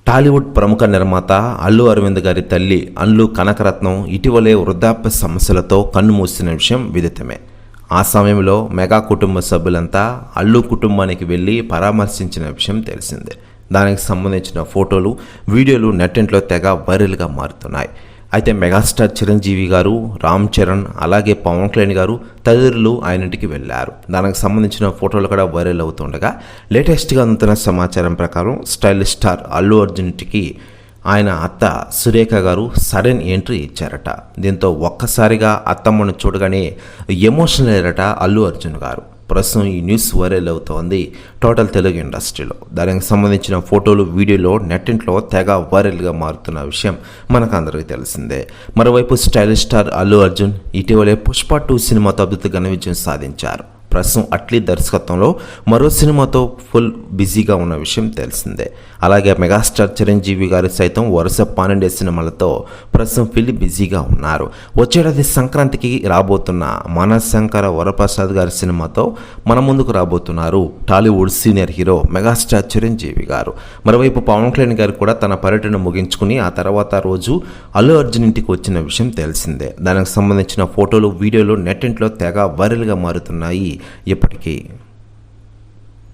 టాలీవుడ్ ప్రముఖ నిర్మాత అల్లు అరవింద్ గారి తల్లి అల్లు కనకరత్నం ఇటీవలే వృద్ధాప్య సమస్యలతో కన్నుమూసిన విషయం విదితమే. ఆ సమయంలో మెగా కుటుంబ సభ్యులంతా అల్లు కుటుంబానికి వెళ్ళి పరామర్శించిన విషయం తెలిసిందే. దానికి సంబంధించిన ఫోటోలు, వీడియోలు నెట్టింట్లో తెగ వైరల్గా మారుతున్నాయి. అయితే మెగాస్టార్ చిరంజీవి గారు, రామ్ చరణ్, అలాగే పవన్ కళ్యాణ్ గారు తదితరులు ఆయన ఇంటికి వెళ్ళారు. దానికి సంబంధించిన ఫోటోలు కూడా వైరల్ అవుతుండగా లేటెస్ట్గా అందుతున్న సమాచారం ప్రకారం స్టైలిష్ స్టార్ అల్లు అర్జున్ ఇంటికి ఆయన అత్త సురేఖ గారు సడన్ ఎంట్రీ ఇచ్చారట. దీంతో ఒక్కసారిగా అత్తమ్మను చూడగానే ఎమోషనల్ అయ్యారట అల్లు అర్జున్ గారు. ప్రస్తుతం ఈ న్యూస్ వైరల్ అవుతోంది టోటల్ తెలుగు ఇండస్ట్రీలో. దానికి సంబంధించిన ఫోటోలు, వీడియోలో నెట్టింట్లో తెగ వైరల్గా మారుతున్న విషయం మనకు అందరికీ తెలిసిందే. మరోవైపు స్టైలిష్ స్టార్ అల్లు అర్జున్ ఇటీవలే పుష్ప 2 సినిమాతో అద్భుత ఘన విజయం సాధించారు. ప్రస్తుతం అట్లీ దర్శకత్వంలో మరో సినిమాతో ఫుల్ బిజీగా ఉన్న విషయం తెలిసిందే. అలాగే మెగాస్టార్ చిరంజీవి గారు సైతం వరుస 12 సినిమాలతో ప్రస్తుతం ఫుల్ బిజీగా ఉన్నారు. వచ్చేడాది సంక్రాంతికి రాబోతున్న మనశంకర వరప్రసాద్ గారి సినిమాతో మన ముందుకు రాబోతున్నారు Tollywood senior hero megastar Chiranjeevi గారు. మరోవైపు పవన్ కళ్యాణ్ గారు కూడా తన పర్యటన ముగించుకుని ఆ తర్వాత రోజు అల్లు అర్జున్ ఇంటికి వచ్చిన విషయం తెలిసిందే. దానికి సంబంధించిన ఫోటోలు, వీడియోలు నెట్టింట్లో తెగ వైరల్గా మారుతున్నాయి ఇప్పటికీ.